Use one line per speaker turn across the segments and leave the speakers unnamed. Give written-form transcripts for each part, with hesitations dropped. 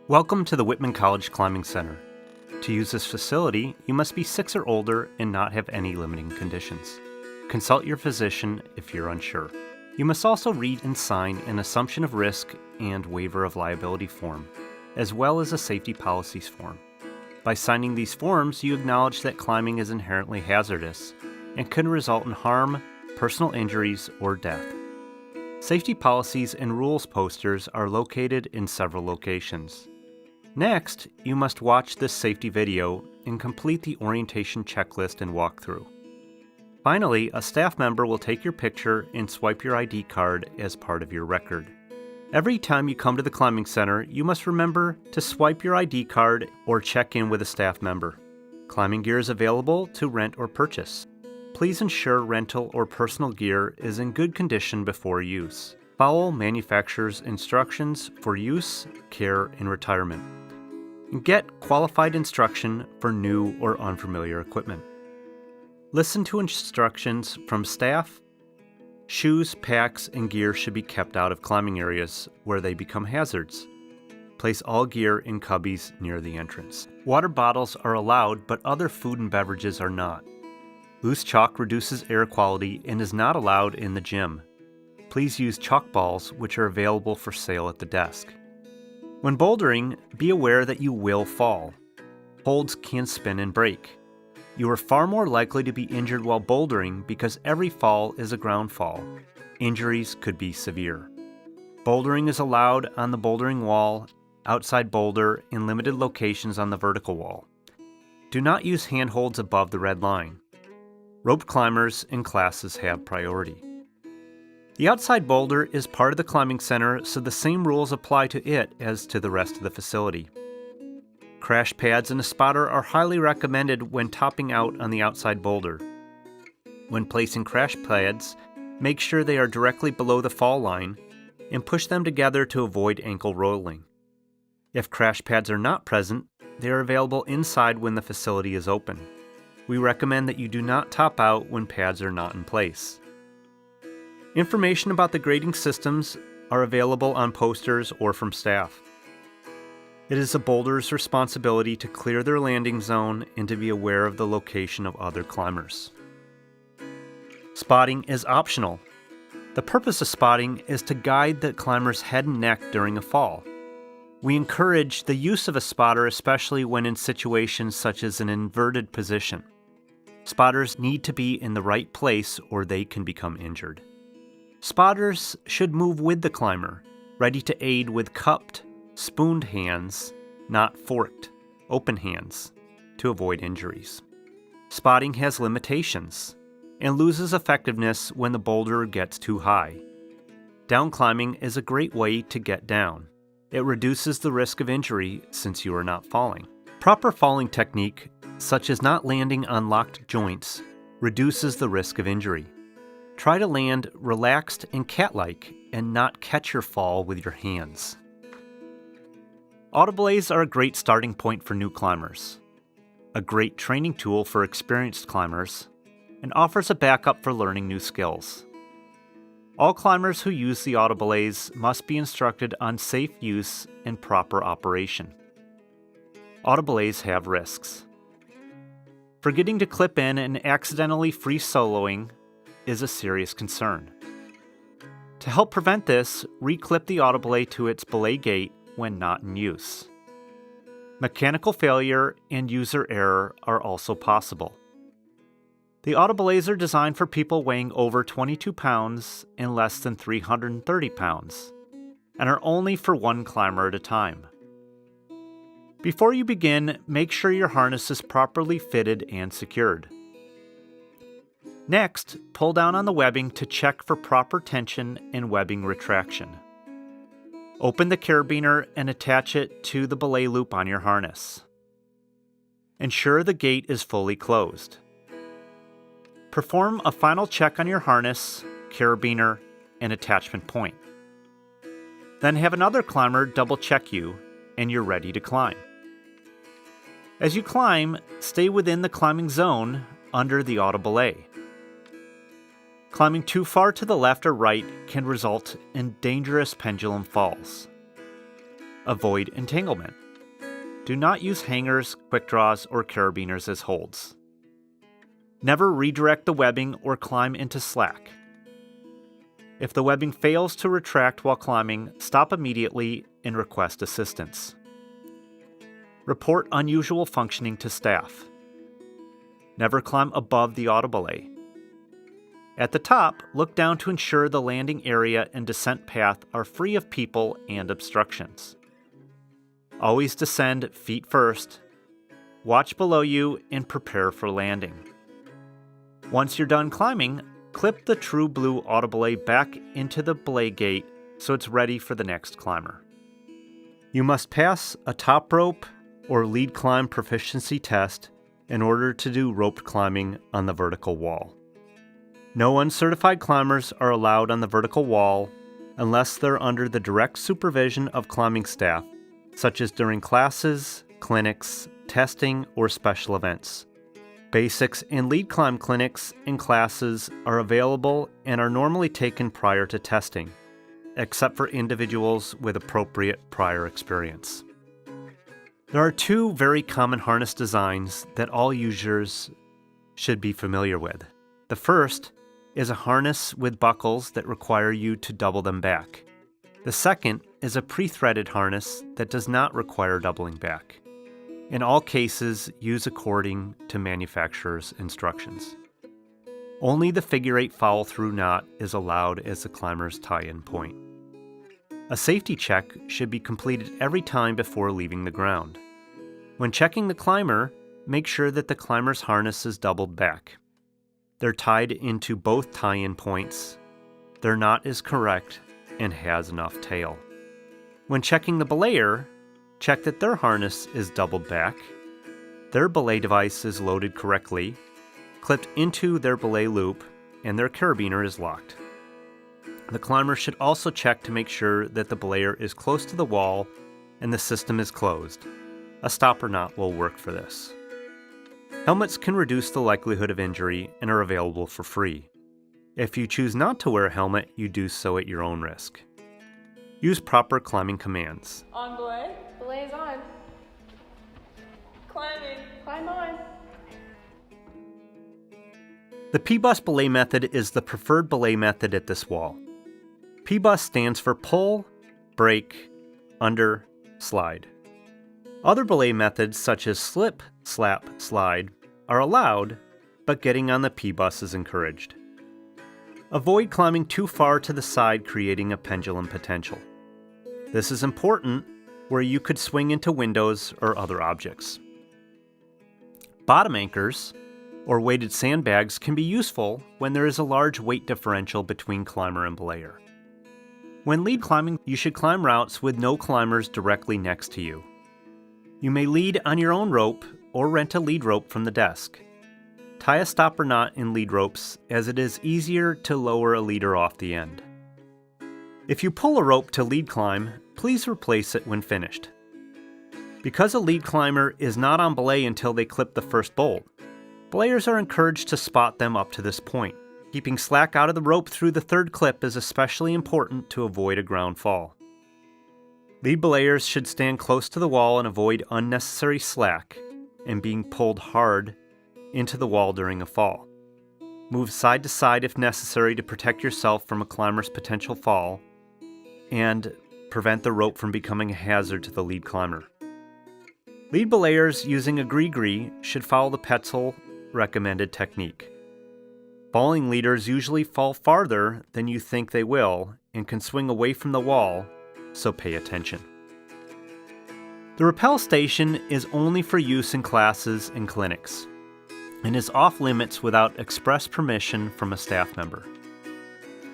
Welcome to the Whitman College Climbing Center. To use this facility, you must be 6 or older and not have any limiting conditions. Consult your physician if you're unsure. You must also read and sign an assumption of risk and waiver of liability form, as well as a safety policies form. By signing these forms, you acknowledge that climbing is inherently hazardous and can result in harm, personal injuries, or death. Safety policies and rules posters are located in several locations. Next, you must watch this safety video and complete the orientation checklist and walkthrough. Finally, a staff member will take your picture and swipe your ID card as part of your record. Every time you come to the climbing center, you must remember to swipe your ID card or check in with a staff member. Climbing gear is available to rent or purchase. Please ensure rental or personal gear is in good condition before use. Follow manufacturer's instructions for use, care, and retirement. And get qualified instruction for new or unfamiliar equipment. Listen to instructions from staff. Shoes, packs, and gear should be kept out of climbing areas where they become hazards. Place all gear in cubbies near the entrance. Water bottles are allowed, but other food and beverages are not. Loose chalk reduces air quality and is not allowed in the gym. Please use chalk balls, which are available for sale at the desk. When bouldering, be aware that you will fall. Holds can spin and break. You are far more likely to be injured while bouldering because every fall is a ground fall. Injuries could be severe. Bouldering is allowed on the bouldering wall, outside boulder, in limited locations on the vertical wall. Do not use handholds above the red line. Roped climbers and classes have priority. The outside boulder is part of the climbing center, so the same rules apply to it as to the rest of the facility. Crash pads and a spotter are highly recommended when topping out on the outside boulder. When placing crash pads, make sure they are directly below the fall line and push them together to avoid ankle rolling. If crash pads are not present, they are available inside when the facility is open. We recommend that you do not top out when pads are not in place. Information about the grading systems are available on posters or from staff. It is a boulder's responsibility to clear their landing zone and to be aware of the location of other climbers. Spotting is optional. The purpose of spotting is to guide the climber's head and neck during a fall. We encourage the use of a spotter, especially when in situations such as an inverted position. Spotters need to be in the right place or they can become injured. Spotters should move with the climber, ready to aid with cupped, spooned hands, not forked, open hands, to avoid injuries. Spotting has limitations and loses effectiveness when the boulder gets too high. Down climbing is a great way to get down. It reduces the risk of injury since you are not falling. Proper falling technique, such as not landing on locked joints, reduces the risk of injury. Try to land relaxed and cat-like and not catch your fall with your hands. Autobelays are a great starting point for new climbers, a great training tool for experienced climbers, and offers a backup for learning new skills. All climbers who use the autobelays must be instructed on safe use and proper operation. Autobelays have risks. Forgetting to clip in and accidentally free soloing is a serious concern. To help prevent this, reclip the autobelay to its belay gate when not in use. Mechanical failure and user error are also possible. The autobelays are designed for people weighing over 22 pounds and less than 330 pounds, and are only for one climber at a time. Before you begin, make sure your harness is properly fitted and secured. Next, pull down on the webbing to check for proper tension and webbing retraction. Open the carabiner and attach it to the belay loop on your harness. Ensure the gate is fully closed. Perform a final check on your harness, carabiner, and attachment point. Then have another climber double check you, and you're ready to climb. As you climb, stay within the climbing zone under the autobelay. Climbing too far to the left or right can result in dangerous pendulum falls. Avoid entanglement. Do not use hangers, quick draws, or carabiners as holds. Never redirect the webbing or climb into slack. If the webbing fails to retract while climbing, stop immediately and request assistance. Report unusual functioning to staff. Never climb above the auto belay. At the top, look down to ensure the landing area and descent path are free of people and obstructions. Always descend feet first. Watch below you and prepare for landing. Once you're done climbing, clip the true blue auto belay back into the belay gate so it's ready for the next climber. You must pass a top rope or lead climb proficiency test in order to do roped climbing on the vertical wall. No uncertified climbers are allowed on the vertical wall unless they're under the direct supervision of climbing staff, such as during classes, clinics, testing, or special events. Basics and lead climb clinics and classes are available and are normally taken prior to testing, except for individuals with appropriate prior experience. There are two very common harness designs that all users should be familiar with. The first is a harness with buckles that require you to double them back. The second is a pre-threaded harness that does not require doubling back. In all cases, use according to manufacturer's instructions. Only the figure-8 follow-through knot is allowed as the climber's tie-in point. A safety check should be completed every time before leaving the ground. When checking the climber, make sure that the climber's harness is doubled back. They're tied into both tie-in points. Their knot is correct and has enough tail. When checking the belayer, check that their harness is doubled back, their belay device is loaded correctly, clipped into their belay loop, and their carabiner is locked. The climber should also check to make sure that the belayer is close to the wall and the system is closed. A stopper knot will work for this. Helmets can reduce the likelihood of injury and are available for free. If you choose not to wear a helmet, you do so at your own risk. Use proper climbing commands.
On belay. Belay is on. Climbing. Climb on.
The P-Bus Belay Method is the preferred belay method at this wall. P-Bus stands for pull, break, under, slide. Other belay methods such as slip, slap, slide are allowed, but getting on the P-Bus is encouraged. Avoid climbing too far to the side, creating a pendulum potential. This is important where you could swing into windows or other objects. Bottom anchors, or weighted sandbags, can be useful when there is a large weight differential between climber and belayer. When lead climbing, you should climb routes with no climbers directly next to you. You may lead on your own rope or rent a lead rope from the desk. Tie a stopper knot in lead ropes, as it is easier to lower a leader off the end. If you pull a rope to lead climb, please replace it when finished. Because a lead climber is not on belay until they clip the first bolt, belayers are encouraged to spot them up to this point. Keeping slack out of the rope through the third clip is especially important to avoid a ground fall. Lead belayers should stand close to the wall and avoid unnecessary slack and being pulled hard into the wall during a fall. Move side to side if necessary to protect yourself from a climber's potential fall and prevent the rope from becoming a hazard to the lead climber. Lead belayers using a gree-gree should follow the Petzl recommended technique. Falling leaders usually fall farther than you think they will and can swing away from the wall, so pay attention. The Rappel Station is only for use in classes and clinics, and is off limits without express permission from a staff member.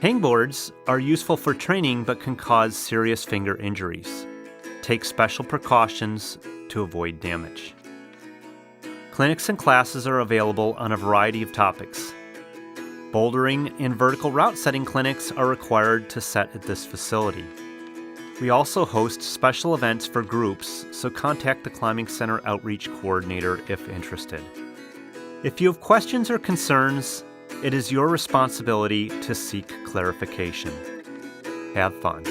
Hangboards are useful for training but can cause serious finger injuries. Take special precautions to avoid damage. Clinics and classes are available on a variety of topics. Bouldering and vertical route setting clinics are required to set at this facility. We also host special events for groups, so contact the Climbing Center Outreach Coordinator if interested. If you have questions or concerns, it is your responsibility to seek clarification. Have fun.